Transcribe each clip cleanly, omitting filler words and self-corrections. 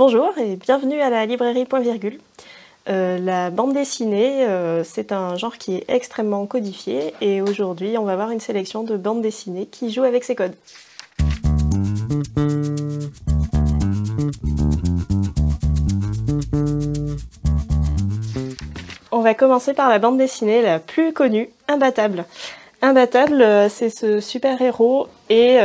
Bonjour et bienvenue à la librairie Point Virgule. La bande dessinée, c'est un genre qui est extrêmement codifié et aujourd'hui on va voir une sélection de bandes dessinées qui jouent avec ces codes. On va commencer par la bande dessinée la plus connue, Imbattable. Imbattable, c'est ce super-héros et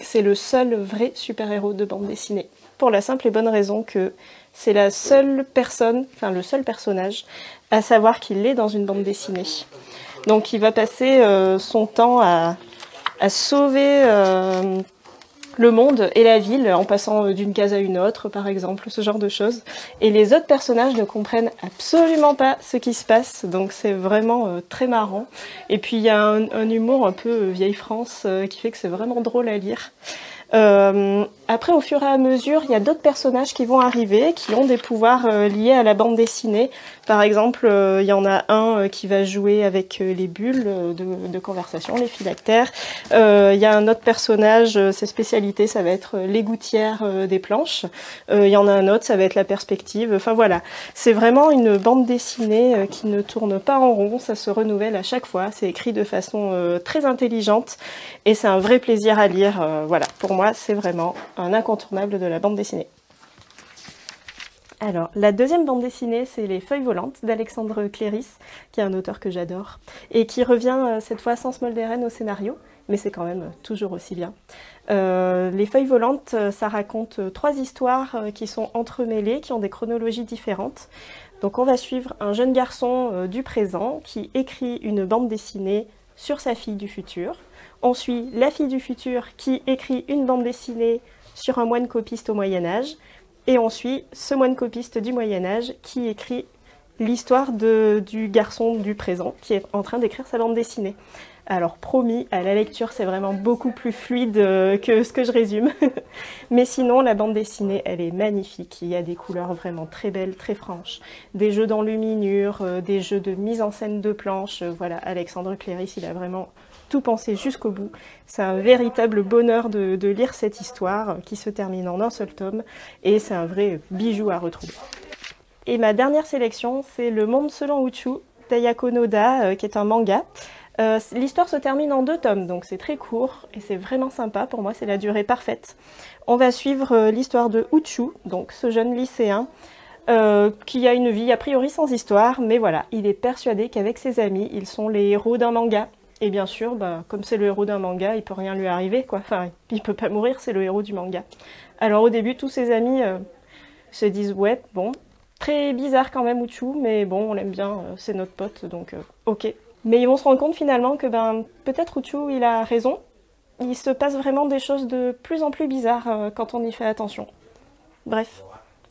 c'est le seul vrai super-héros de bande dessinée. Pour la simple et bonne raison que c'est la seule personne, enfin le seul personnage, à savoir qu'il est dans une bande dessinée. Donc il va passer son temps à sauver le monde et la ville en passant d'une case à une autre, par exemple, ce genre de choses. Et les autres personnages ne comprennent absolument pas ce qui se passe, donc c'est vraiment très marrant. Et puis il y a un humour un peu vieille France qui fait que c'est vraiment drôle à lire. Après, au fur et à mesure, il y a d'autres personnages qui vont arriver, qui ont des pouvoirs liés à la bande dessinée. Par exemple, il y en a un qui va jouer avec les bulles de conversation, les phylactères. Il y a un autre personnage, ses spécialités, ça va être les gouttières des planches. Il y en a un autre, ça va être la perspective. Enfin voilà, c'est vraiment une bande dessinée qui ne tourne pas en rond, ça se renouvelle à chaque fois. C'est écrit de façon très intelligente et c'est un vrai plaisir à lire. Voilà, pour moi, c'est vraiment un incontournable de la bande dessinée. Alors, la deuxième bande dessinée, c'est Les Feuilles volantes d'Alexandre Cléris, qui est un auteur que j'adore, et qui revient cette fois sans Smolderen au scénario, mais c'est quand même toujours aussi bien. Les Feuilles volantes, ça raconte 3 histoires qui sont entremêlées, qui ont des chronologies différentes. Donc on va suivre un jeune garçon du présent qui écrit une bande dessinée sur sa fille du futur. On suit la fille du futur qui écrit une bande dessinée sur un moine copiste au Moyen-Âge. Et on suit ce moine copiste du Moyen-Âge qui écrit l'histoire du garçon du présent qui est en train d'écrire sa bande dessinée. Alors promis, à la lecture c'est vraiment beaucoup plus fluide que ce que je résume. Mais sinon la bande dessinée elle est magnifique, il y a des couleurs vraiment très belles, très franches. Des jeux d'enluminure, des jeux de mise en scène de planches. Voilà, Alexandre Cléris il a vraiment tout pensé jusqu'au bout. C'est un véritable bonheur de lire cette histoire qui se termine en un seul tome et c'est un vrai bijou à retrouver. Et ma dernière sélection c'est Le Monde selon Uchu d'Ayako Noda qui est un manga. L'histoire se termine en 2 tomes, donc c'est très court et c'est vraiment sympa. Pour moi, c'est la durée parfaite. On va suivre l'histoire de Uchu, donc ce jeune lycéen qui a une vie a priori sans histoire, mais voilà, il est persuadé qu'avec ses amis, ils sont les héros d'un manga. Et bien sûr, comme c'est le héros d'un manga, il peut rien lui arriver, quoi. Enfin, il peut pas mourir, c'est le héros du manga. Alors au début, tous ses amis se disent ouais, bon, très bizarre quand même Uchu, mais bon, on l'aime bien, c'est notre pote, donc ok. Mais ils vont se rendre compte finalement que peut-être Uchu il a raison. Il se passe vraiment des choses de plus en plus bizarres quand on y fait attention. Bref,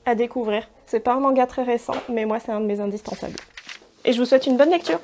à découvrir. C'est pas un manga très récent, mais moi c'est un de mes indispensables. Et je vous souhaite une bonne lecture.